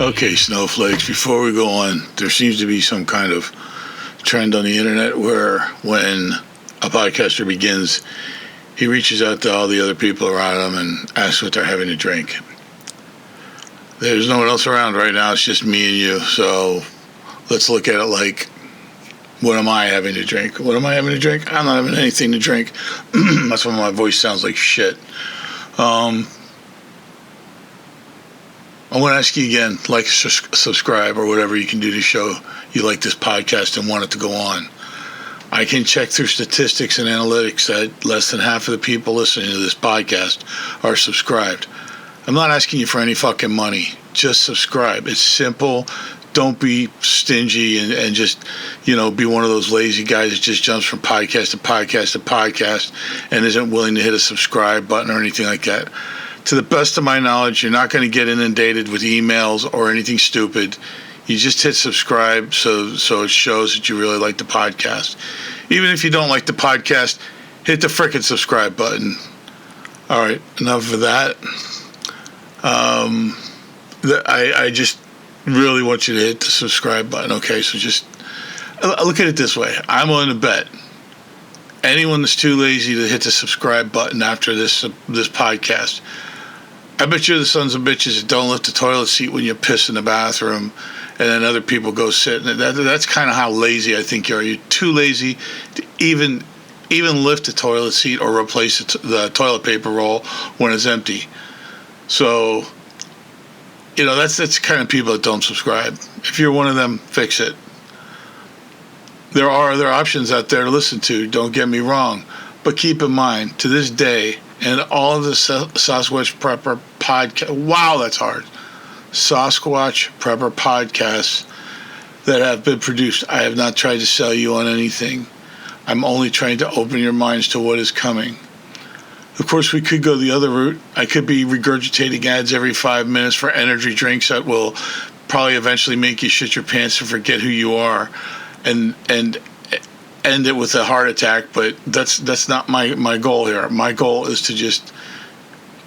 Okay, snowflakes, before we go on, there seems to be some kind of trend on the internet where when a podcaster begins, he reaches out to all the other people around him and asks what they're having to drink. There's no one else around right now, it's just me and you, so let's look at it like, what am I having to drink? What am I having to drink? I'm not having anything to drink. That's why my voice sounds like shit. I want to ask you again, like, subscribe, or whatever you can do to show you like this podcast and want it to go on. I can check through statistics and analytics that less than half of the people listening to this podcast are subscribed. I'm not asking you for any fucking money. Just subscribe. It's simple. Don't be stingy and just, be one of those lazy guys that just jumps from podcast to podcast to podcast and isn't willing to hit a subscribe button or anything like that. To the best of my knowledge, you're not going to get inundated with emails or anything stupid. You just hit subscribe so it shows that you really like the podcast. Even if you don't like the podcast, hit the frickin' subscribe button. All right, enough of that. I just really want you to hit the subscribe button. Okay, so just look at it this way. I'm willing to bet anyone that's too lazy to hit the subscribe button after this podcast, I bet you're the sons of bitches that don't lift the toilet seat when you piss in the bathroom, and then other people go sit in it. That's kind of how lazy I think you are. You're too lazy to even lift the toilet seat or replace the toilet paper roll when it's empty. So, that's the kind of people that don't subscribe. If you're one of them, fix it. There are other options out there to listen to, don't get me wrong. But keep in mind, to this day, and all of the Sasquatch Prepper podcast, wow, that's hard. Sasquatch Prepper podcasts that have been produced, I have not tried to sell you on anything. I'm only trying to open your minds to what is coming. Of course, we could go the other route. I could be regurgitating ads every 5 minutes for energy drinks that will probably eventually make you shit your pants and forget who you are, and end it with a heart attack. But that's not my goal here. My goal is to just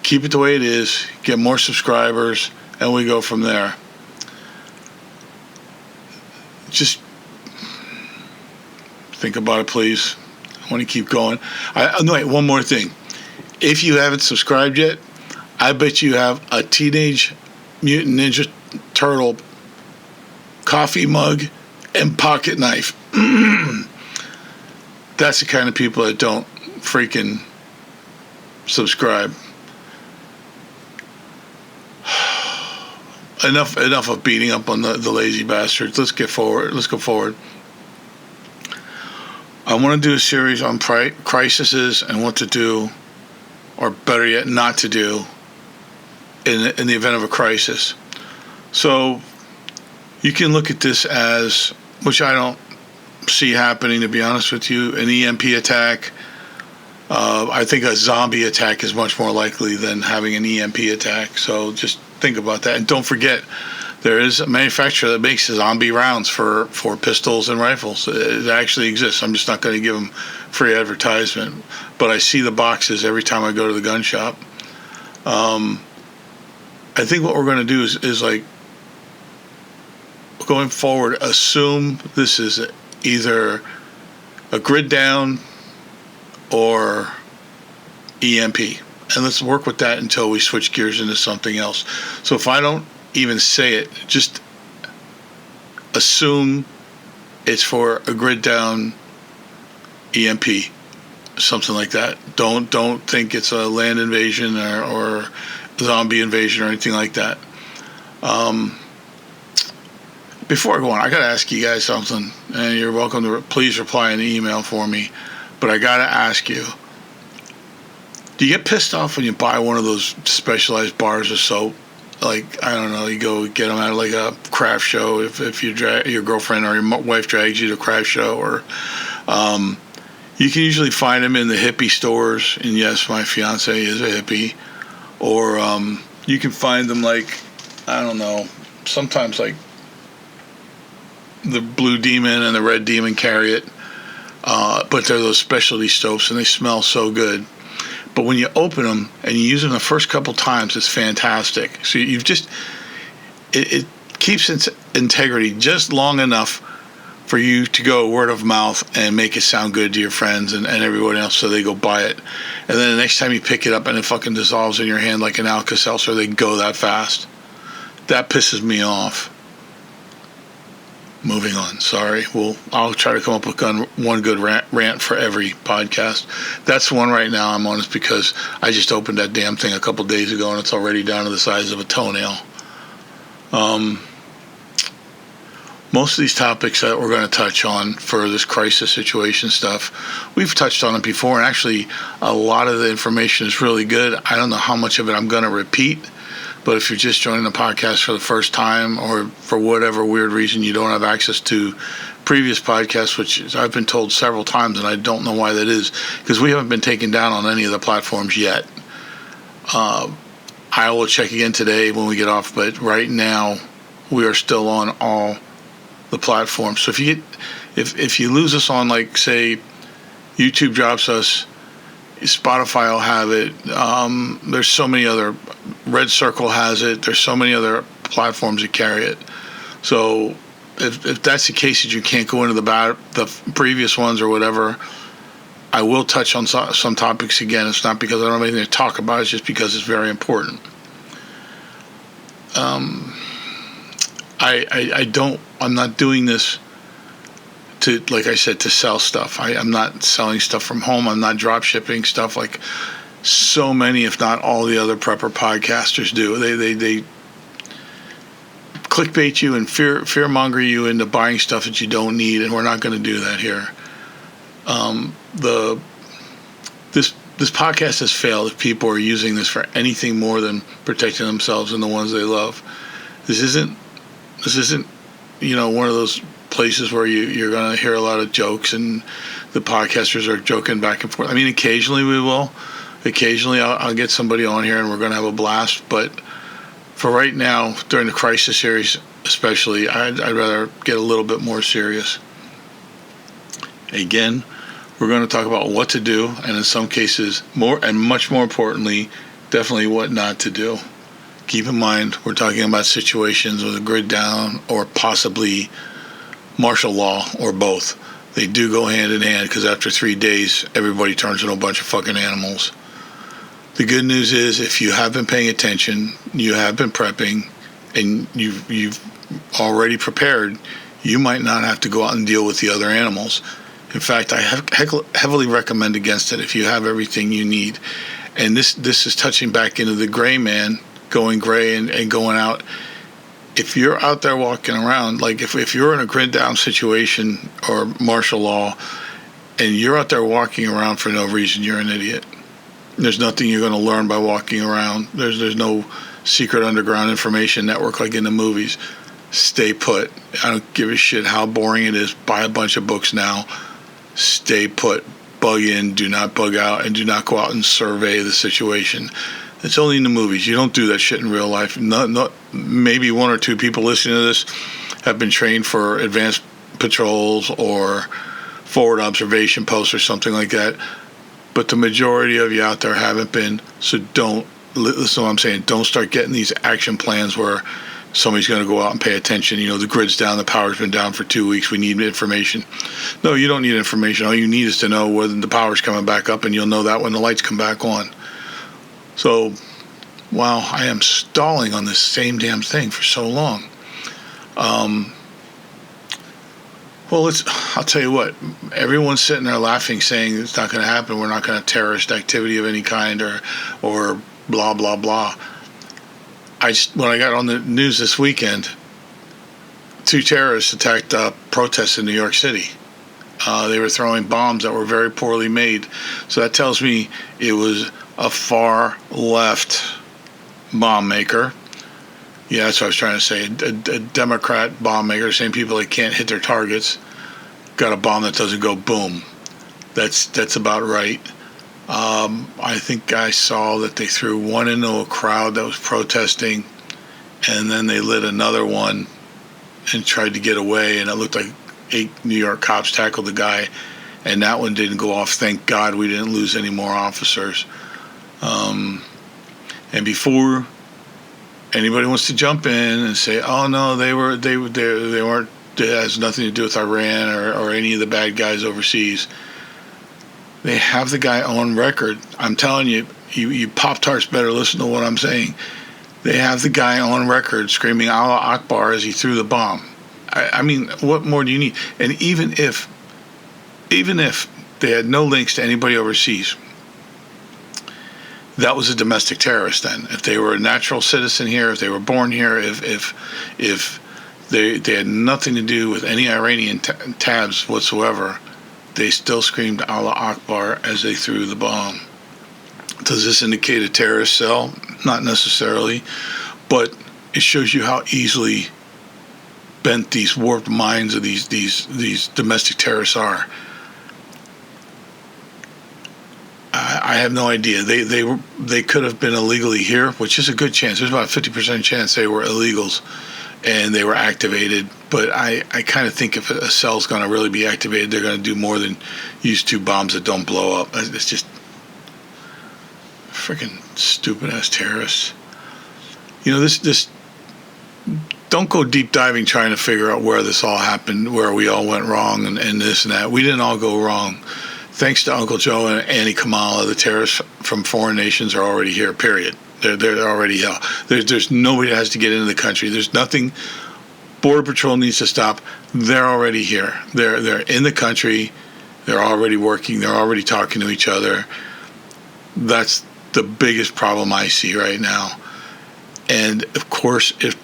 keep it the way it is, get more subscribers, and we go from there. Just think about it, please. I want to keep going. No, wait, one more thing. If you haven't subscribed yet, I bet you have a Teenage Mutant Ninja Turtle coffee mug and pocket knife. That's the kind of people that don't freaking subscribe. Enough of beating up on the lazy bastards. Let's go forward. I want to do a series on crises and what to do, or better yet, not to do in the event of a crisis. So you can look at this as, which I don't see happening, to be honest with you, an EMP attack. I think a zombie attack is much more likely than having an EMP attack. So just think about that. And don't forget, there is a manufacturer that makes zombie rounds for pistols and rifles. It actually exists. I'm just not going to give them free advertisement. But I see the boxes every time I go to the gun shop. I think what we're going to do is like, going forward, assume this is either a grid down or EMP. And let's work with that until we switch gears into something else. So if I don't even say it, just assume it's for a grid down EMP, something like that. Don't think it's a land invasion or zombie invasion or anything like that. Before I go on, I got to ask you guys something, and you're welcome to please reply in the email for me, but I got to ask you, do you get pissed off when you buy one of those specialized bars of soap? Like, I don't know, you go get them at like a craft show if your girlfriend or your wife drags you to a craft show, or you can usually find them in the hippie stores, and yes, my fiance is a hippie, or you can find them like, I don't know, sometimes like the Blue Demon and the Red Demon carry it, but they're those specialty soaps, and they smell so good. But when you open them and you use them the first couple times, it's fantastic. So you've just, it keeps its integrity just long enough for you to go word of mouth and make it sound good to your friends and everyone else, so they go buy it. And then the next time you pick it up and it fucking dissolves in your hand like an Alka-Seltzer, they go that fast. That pisses me off. Moving on. Sorry. I'll try to come up with one good rant for every podcast. That's the one right now I'm on, is because I just opened that damn thing a couple days ago and it's already down to the size of a toenail. Most of these topics that we're going to touch on for this crisis situation stuff, we've touched on it before, and actually a lot of the information is really good. I don't know how much of it I'm going to repeat, but if you're just joining the podcast for the first time, or for whatever weird reason you don't have access to previous podcasts, which I've been told several times, and I don't know why that is, because we haven't been taken down on any of the platforms yet. I will check again today when we get off, but right now we are still on all the platforms. So if you lose us on, like, say, YouTube drops us, Spotify will have it. There's so many other. Red Circle has it. There's so many other platforms that carry it. So if that's the case, that you can't go into the previous ones or whatever, I will touch on some topics again. It's not because I don't have anything to talk about. It's just because it's very important. I'm not doing this to, like I said, to sell stuff. I'm not selling stuff from home. I'm not drop shipping stuff like so many, if not all, the other prepper podcasters do. They clickbait you and fearmonger you into buying stuff that you don't need, and we're not going to do that here. This podcast has failed if people are using this for anything more than protecting themselves and the ones they love. This isn't one of those places where you're going to hear a lot of jokes and the podcasters are joking back and forth. I mean, occasionally we will. Occasionally I'll get somebody on here and we're going to have a blast. But for right now, during the crisis series especially, I'd rather get a little bit more serious. Again, we're going to talk about what to do, and in some cases, much more importantly, definitely what not to do. Keep in mind, we're talking about situations with a grid down or possibly martial law, or both. They do go hand in hand, because after 3 days, everybody turns into a bunch of fucking animals. The good news is, if you have been paying attention, you have been prepping, and you've already prepared, you might not have to go out and deal with the other animals. In fact, I heavily recommend against it if you have everything you need. And this is touching back into the gray man, going gray and going out. If you're out there walking around, like if you're in a grid down situation or martial law, and you're out there walking around for no reason, you're an idiot. There's nothing you're going to learn by walking around. There's no secret underground information network like in the movies. Stay put. I don't give a shit how boring it is. Buy a bunch of books now. Stay put. Bug in, do not bug out, and do not go out and survey the situation. It's only in the movies. You don't do that shit in real life. Maybe one or two people listening to this have been trained for advanced patrols or forward observation posts or something like that. But the majority of you out there haven't been. So don't, listen to what I'm saying, don't start getting these action plans where somebody's going to go out and pay attention. The grid's down, the power's been down for 2 weeks, we need information. No, you don't need information. All you need is to know whether the power's coming back up, and you'll know that when the lights come back on. So, wow, I am stalling on this same damn thing for so long. I'll tell you what, everyone's sitting there laughing, saying it's not going to happen, we're not going to have terrorist activity of any kind, or blah, blah, blah. When I got on the news this weekend, 2 terrorists attacked protests in New York City. They were throwing bombs that were very poorly made. So that tells me it was a far left bomb maker. Yeah, that's what I was trying to say. A Democrat bomb maker, the same people that can't hit their targets, got a bomb that doesn't go boom. That's about right. I think I saw that they threw one into a crowd that was protesting, and then they lit another one and tried to get away, and it looked like 8 New York cops tackled the guy, and that one didn't go off. Thank God we didn't lose any more officers. And before Anybody wants to jump in and say, "Oh no, they weren't. It has nothing to do with Iran or any of the bad guys overseas." They have the guy on record. I'm telling you, you Pop-Tarts better listen to what I'm saying. They have the guy on record screaming Allah Akbar as he threw the bomb. I mean, what more do you need? And even if they had no links to anybody overseas, that was a domestic terrorist then. If they were a natural citizen here, if they were born here, if they had nothing to do with any Iranian tabs whatsoever, they still screamed Allah Akbar as they threw the bomb. Does this indicate a terrorist cell? Not necessarily, but it shows you how easily bent these warped minds of these domestic terrorists are. I have no idea. They could have been illegally here, which is a good chance. There's about a 50% chance they were illegals and they were activated. But I kind of think if a cell's going to really be activated, they're going to do more than use two bombs that don't blow up. It's just freaking stupid ass terrorists. You know, this don't go deep diving trying to figure out where this all happened, where we all went wrong and this and that. We didn't all go wrong. Thanks to Uncle Joe and Annie Kamala, the terrorists from foreign nations are already here, period. They're already here. There's nobody that has to get into the country. There's nothing Border Patrol needs to stop. They're already here. They're in the country. They're already working. They're already talking to each other. That's the biggest problem I see right now. And of course, if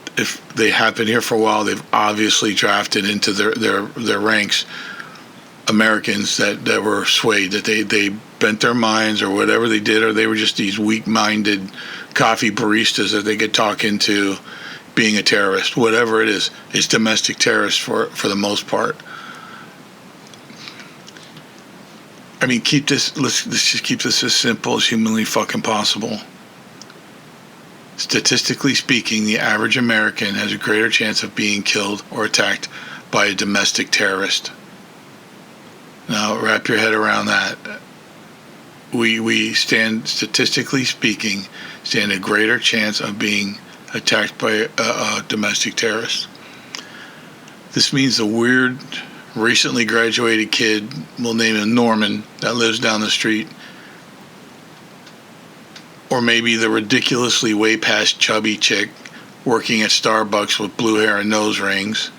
they have been here for a while, they've obviously drafted into their ranks Americans that were swayed, that they bent their minds or whatever they did, or they were just these weak-minded coffee baristas that they could talk into being a terrorist. Whatever it is, it's domestic terrorists for the most part. I mean, let's just keep this as simple as humanly fucking possible. Statistically speaking, the average American has a greater chance of being killed or attacked by a domestic terrorist. Now, wrap your head around that. We stand, statistically speaking, stand a greater chance of being attacked by a domestic terrorist. This means the weird, recently graduated kid, we'll name him Norman, that lives down the street, or maybe the ridiculously way past chubby chick working at Starbucks with blue hair and nose rings,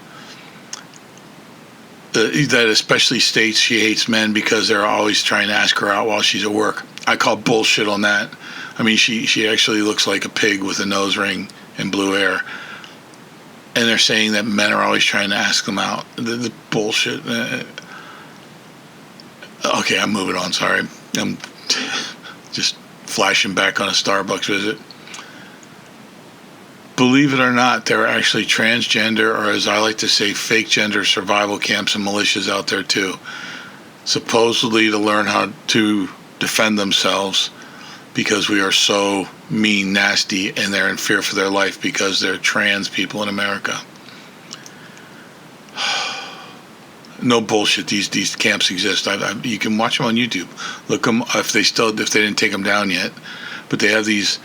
that especially states she hates men because they're always trying to ask her out while she's at work. I call bullshit on that. I mean, she actually looks like a pig with a nose ring and blue hair. And they're saying that men are always trying to ask them out. The bullshit. Okay, I'm moving on. Sorry. I'm just flashing back on a Starbucks visit. Believe it or not, there are actually transgender, or as I like to say, fake gender survival camps and militias out there too, supposedly to learn how to defend themselves because we are so mean, nasty, and they're in fear for their life because they're trans people in America. No bullshit. These camps exist. You can watch them on YouTube. Look them if they didn't take them down yet, but they have these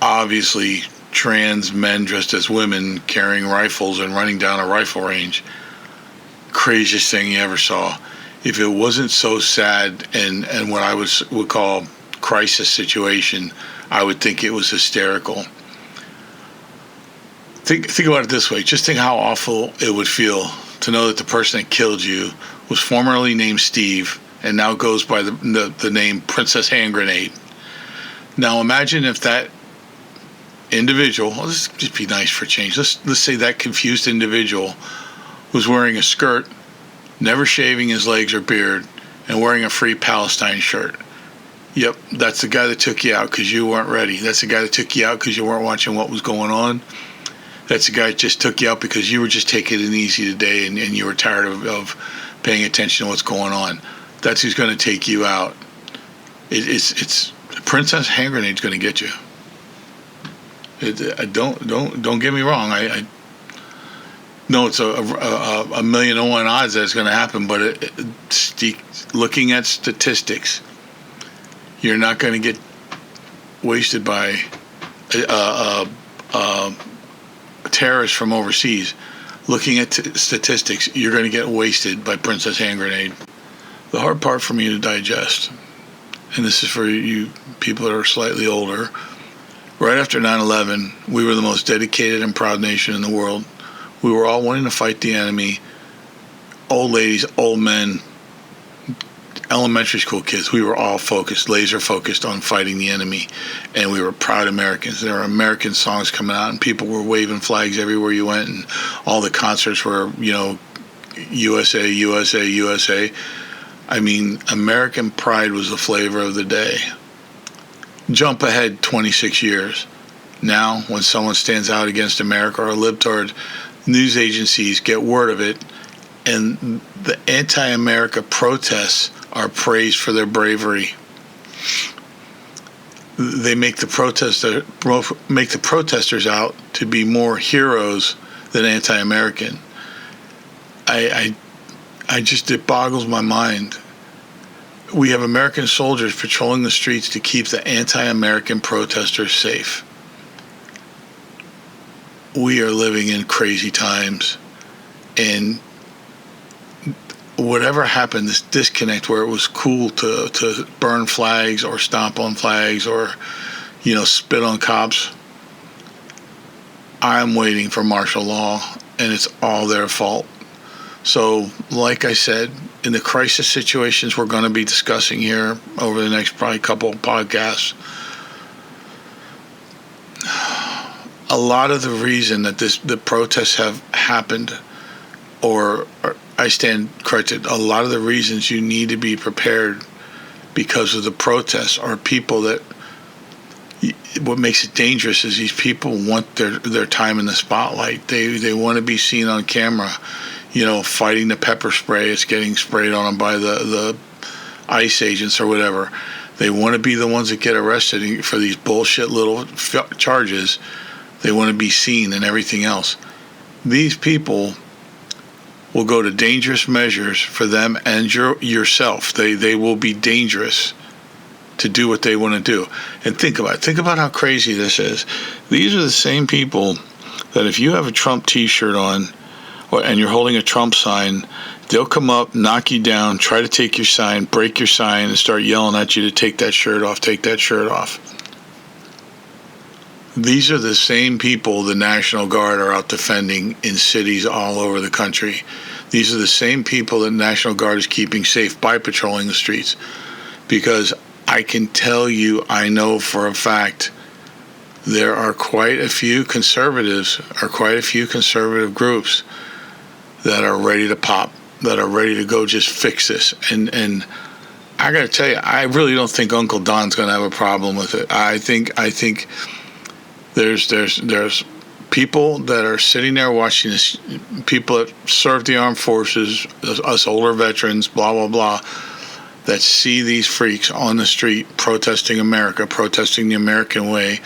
obviously trans men dressed as women carrying rifles and running down a rifle range. Craziest thing you ever saw. If it wasn't so sad and what I would call crisis situation, I would think it was hysterical. Think about it this way. Just think how awful it would feel to know that the person that killed you was formerly named Steve and now goes by the name Princess Hand Grenade. Now imagine if that individual, let's just be nice for change. Let's say that confused individual was wearing a skirt, never shaving his legs or beard, and wearing a Free Palestine shirt. Yep, that's the guy that took you out because you weren't ready. That's the guy that took you out because you weren't watching what was going on. That's the guy that just took you out because you were just taking it easy today and you were tired of paying attention to what's going on. That's who's going to take you out. It's Princess Hand Grenade's going to get you. Don't get me wrong. I know it's a million to one odds that it's going to happen, but looking at statistics, you're not going to get wasted by terrorists from overseas, looking at statistics, you're going to get wasted by Princess Hand Grenade. The hard part for me to digest, and this is for you people that are slightly older, right after 9/11, we were the most dedicated and proud nation in the world. We were all wanting to fight the enemy. Old ladies, old men, elementary school kids, we were all focused, laser focused on fighting the enemy, and we were proud Americans. There were American songs coming out, and people were waving flags everywhere you went, and all the concerts were, USA, USA, USA. I mean, American pride was the flavor of the day. Jump ahead 26 years. Now, when someone stands out against America or a libtard, news agencies get word of it, and the anti-America protests are praised for their bravery. They make the protesters out to be more heroes than anti-American. It boggles my mind. We have American soldiers patrolling the streets to keep the anti-American protesters safe. We are living in crazy times, and whatever happened, this disconnect where it was cool to burn flags or stomp on flags or, spit on cops, I'm waiting for martial law, and it's all their fault. So, like I said, in the crisis situations we're going to be discussing here over the next probably couple of podcasts, a lot of the reason that the protests have happened, or I stand corrected, a lot of the reasons you need to be prepared because of the protests are people that, what makes it dangerous is these people want their time in the spotlight. They want to be seen on camera, fighting the pepper spray. It's getting sprayed on them by the ICE agents or whatever. They want to be the ones that get arrested for these bullshit little charges. They want to be seen and everything else. These people will go to dangerous measures for them and yourself. They will be dangerous to do what they want to do. And think about how crazy this is. These are the same people that if you have a Trump t-shirt on and you're holding a Trump sign, they'll come up, knock you down, try to take your sign, break your sign, and start yelling at you to take that shirt off, take that shirt off. These are the same people the National Guard are out defending in cities all over the country. These are the same people that the National Guard is keeping safe by patrolling the streets. Because I can tell you, I know for a fact, there are quite a few conservative groups that are ready to pop, that are ready to go just fix this. And I got to tell you, I really don't think Uncle Don's going to have a problem with it. I think there's people that are sitting there watching this, people that serve the armed forces, us older veterans, blah, blah, blah, that see these freaks on the street protesting America, protesting the American way.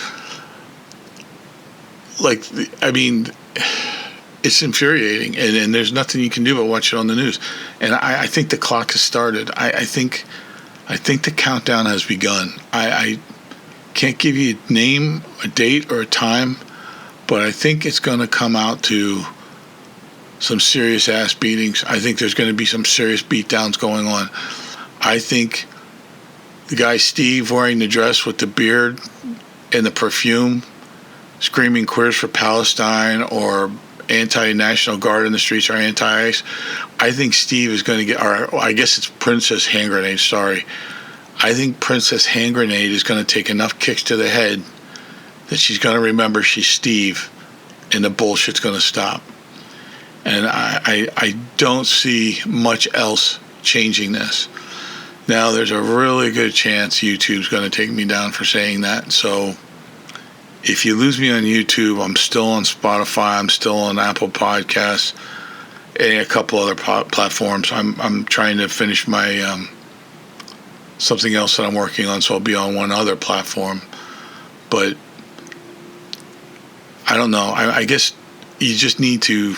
It's infuriating, and there's nothing you can do but watch it on the news. And I think the clock has started. I think the countdown has begun. I can't give you a name, a date, or a time, but I think it's going to come out to some serious ass beatings. I think there's going to be some serious beatdowns going on. I think the guy Steve wearing the dress with the beard and the perfume, screaming queers for Palestine or anti-National Guard in the streets or anti-ICE, I think Steve is going to get, or I guess it's Princess Hand Grenade, sorry. I think Princess Hand Grenade is going to take enough kicks to the head that she's going to remember she's Steve and the bullshit's going to stop. And I don't see much else changing this. Now, there's a really good chance YouTube's going to take me down for saying that. So if you lose me on YouTube, I'm still on Spotify. I'm still on Apple Podcasts and a couple other platforms. I'm trying to finish my something else that I'm working on, so I'll be on one other platform. But I don't know. I guess you just need to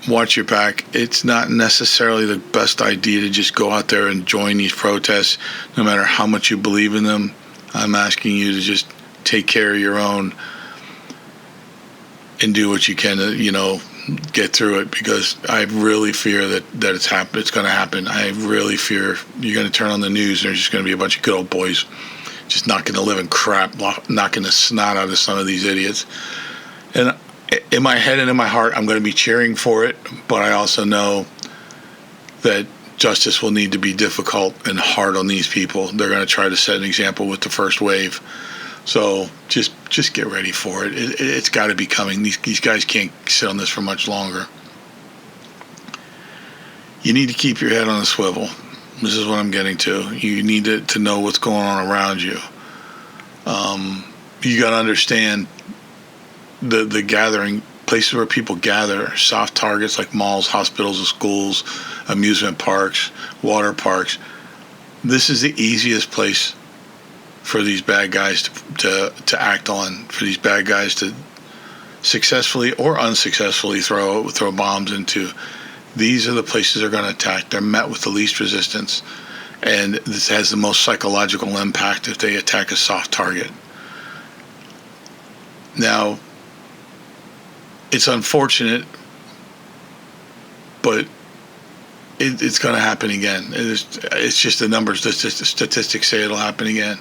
watch your back. It's not necessarily the best idea to just go out there and join these protests, no matter how much you believe in them. I'm asking you to just take care of your own and do what you can to, get through it, because I really fear that it's going to happen. I really fear you're going to turn on the news and there's just going to be a bunch of good old boys just knocking the living crap, knocking the snot out of some of these idiots. And in my head and in my heart, I'm going to be cheering for it, but I also know that justice will need to be difficult and hard on these people. They're going to try to set an example with the first wave. So just get ready for it. It's got to be coming. These guys can't sit on this for much longer. You need to keep your head on a swivel. This is what I'm getting to. You need to know what's going on around you. You got to understand the gathering places where people gather, soft targets like malls, hospitals, and schools, amusement parks, water parks. This is the easiest place for these bad guys to act on, for these bad guys to successfully or unsuccessfully throw bombs into. These are the places they're going to attack. They're met with the least resistance, and this has the most psychological impact if they attack a soft target. Now, it's unfortunate, but it's going to happen again. It's just the numbers, the statistics say it'll happen again.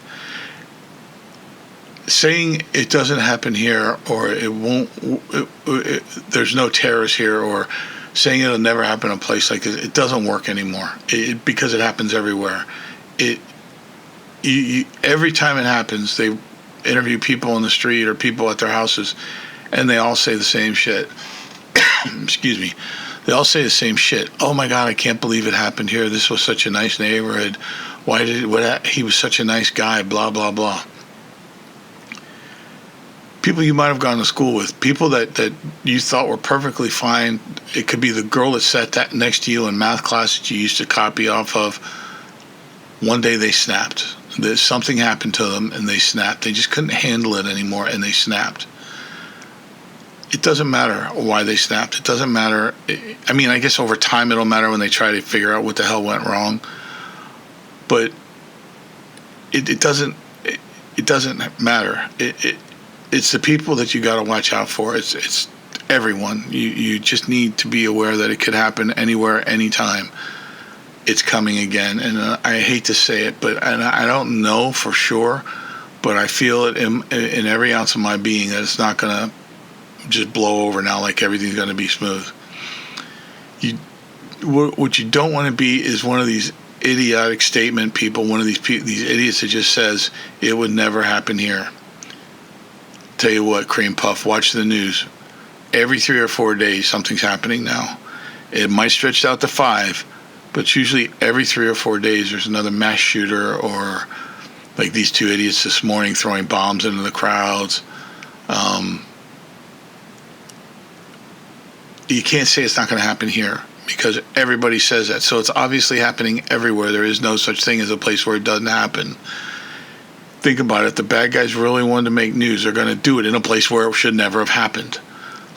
Saying it doesn't happen here, or it won't, there's no terrorists here, or saying it'll never happen in a place like this, it doesn't work anymore. Because it happens everywhere. Every time it happens, they interview people on the street or people at their houses, and they all say the same shit. Excuse me. They all say the same shit. Oh my God, I can't believe it happened here. This was such a nice neighborhood. He was such a nice guy, blah, blah, blah. People you might have gone to school with, people that you thought were perfectly fine. It could be the girl that sat next to you in math class that you used to copy off of. One day they snapped. Something happened to them and they snapped. They just couldn't handle it anymore and they snapped. It doesn't matter why they snapped. It doesn't matter. I mean, I guess over time it'll matter when they try to figure out what the hell went wrong. But it doesn't matter. It's the people that you got to watch out for. It's everyone. You just need to be aware that it could happen anywhere, anytime. It's coming again, and I hate to say it, but I don't know for sure, but I feel it in every ounce of my being that it's not going to just blow over now like everything's going to be smooth. What you don't want to be is one of these idiotic statement people, one of these idiots that just says it would never happen here. Tell you what, Cream Puff, watch the news. Every 3 or 4 days, something's happening now. It might stretch out to 5, but usually every 3 or 4 days there's another mass shooter, or like these two idiots this morning throwing bombs into the crowds. You can't say it's not going to happen here because everybody says that. So it's obviously happening everywhere. There is no such thing as a place where it doesn't happen. Think about it. The bad guys really wanted to make news. They're going to do it in a place where it should never have happened.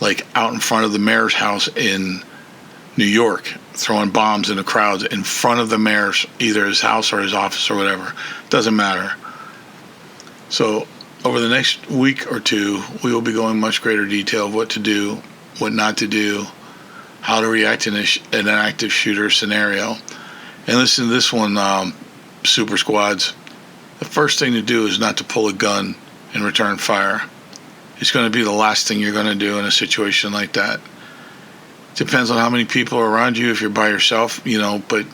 Like out in front of the mayor's house in New York, throwing bombs in the crowds in front of the mayor's, either his house or his office or whatever. Doesn't matter. So over the next week or two, we will be going in much greater detail of what to do, what not to do, how to react in an active shooter scenario. And listen to this one, Super Squads. The first thing to do is not to pull a gun and return fire. It's going to be the last thing you're going to do in a situation like that. Depends on how many people are around you, if you're by yourself, but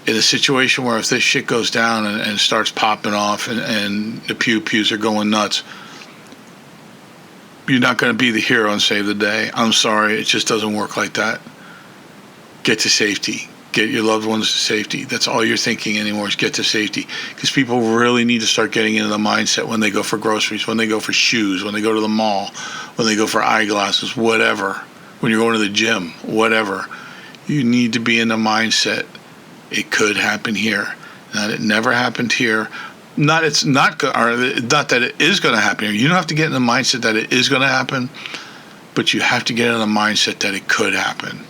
in a situation where if this shit goes down and starts popping off and the pews are going nuts, you're not going to be the hero and save the day. I'm sorry, it just doesn't work like that. Get to safety. Get your loved ones to safety. That's all you're thinking anymore, is get to safety. Because people really need to start getting into the mindset when they go for groceries, when they go for shoes, when they go to the mall, when they go for eyeglasses, whatever. When you're going to the gym, whatever. You need to be in the mindset, it could happen here. Not it never happened here. Not that it is going to happen here. You don't have to get in the mindset that it is going to happen, but you have to get in the mindset that it could happen.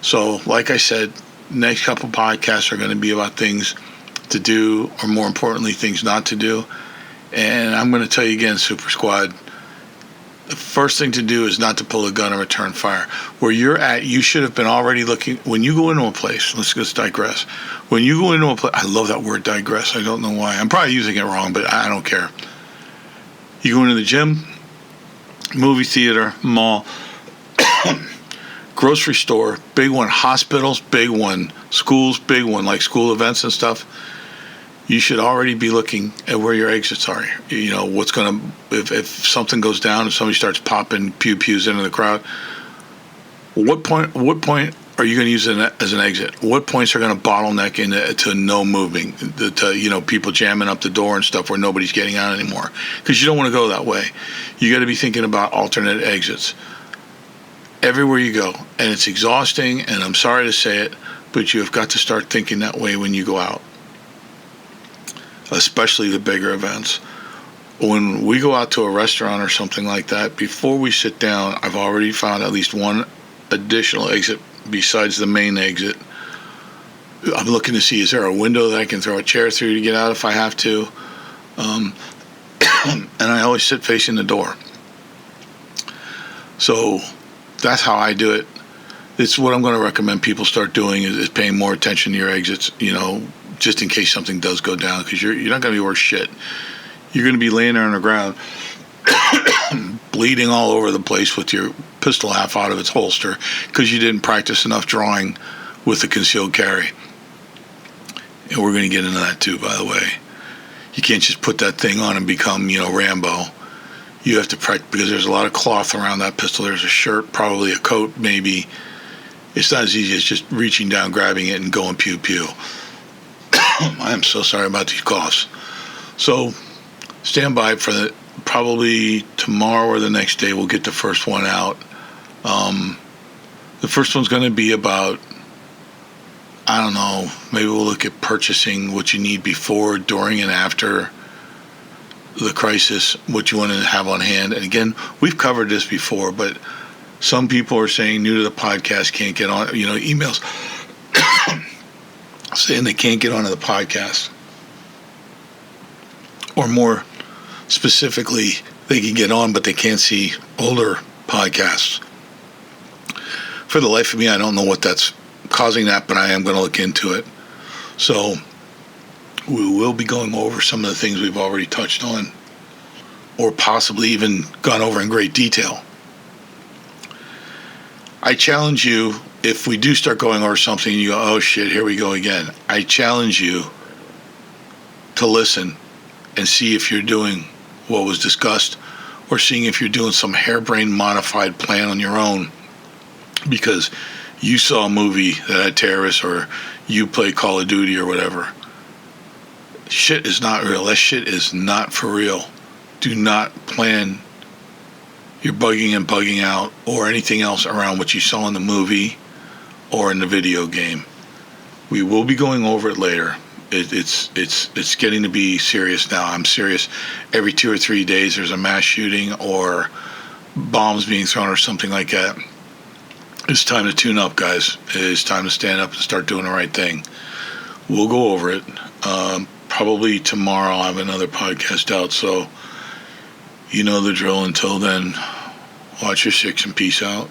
So, like I said, next couple podcasts are going to be about things to do, or more importantly, things not to do. And I'm going to tell you again, Super Squad, the first thing to do is not to pull a gun and return fire. Where you're at, you should have been already looking. When you go into a place, let's just digress. When you go into a place, I love that word digress. I don't know why. I'm probably using it wrong, but I don't care. You go into the gym, movie theater, mall, grocery store, big one, hospitals, big one, schools, big one, like school events and stuff. You should already be looking at where your exits are. You know, what's going to, if something goes down and somebody starts popping pews into the crowd, what point are you going to use it as an exit? What points are going to bottleneck into no moving, to people jamming up the door and stuff where nobody's getting out anymore? Because you don't want to go that way. You got to be thinking about alternate exits everywhere you go. And it's exhausting, and I'm sorry to say it, but you have got to start thinking that way when you go out. Especially the bigger events. When we go out to a restaurant or something like that, before we sit down, I've already found at least one additional exit besides the main exit. I'm looking to see, is there a window that I can throw a chair through to get out if I have to? And I always sit facing the door. So that's how I do it. It's what I'm going to recommend people start doing is paying more attention to your exits, just in case something does go down, because you're not going to be worth shit. You're going to be laying there on the ground, bleeding all over the place with your pistol half out of its holster because you didn't practice enough drawing with the concealed carry. And we're going to get into that too, by the way. You can't just put that thing on and become, Rambo. You have to practice, because there's a lot of cloth around that pistol. There's a shirt, probably a coat, maybe. It's not as easy as just reaching down, grabbing it, and going pew-pew. I am so sorry about these coughs. So stand by for probably tomorrow or the next day. We'll get the first one out. The first one's going to be about, I don't know, maybe we'll look at purchasing what you need before, during, and after the crisis, what you want to have on hand. And again, we've covered this before, but some people are saying new to the podcast can't get on, emails saying they can't get onto the podcast. Or more specifically, they can get on, but they can't see older podcasts. For the life of me, I don't know what that's causing that, but I am going to look into it. So we will be going over some of the things we've already touched on, or possibly even gone over in great detail. I challenge you, if we do start going over something and you go, oh shit, here we go again, I challenge you to listen and see if you're doing what was discussed, or seeing if you're doing some harebrained modified plan on your own because you saw a movie that had terrorists, or you play Call of Duty or whatever. Shit is not real. That shit is not for real. Do not plan your bugging and bugging out or anything else around what you saw in the movie or in the video game. We will be going over it later. It's getting to be serious now. I'm serious. Every 2 or 3 days there's a mass shooting or bombs being thrown or something like that. It's time to tune up, guys. It's time to stand up and start doing the right thing. We'll go over it. Probably tomorrow I'll have another podcast out, so you know the drill. Until then, watch your six and peace out.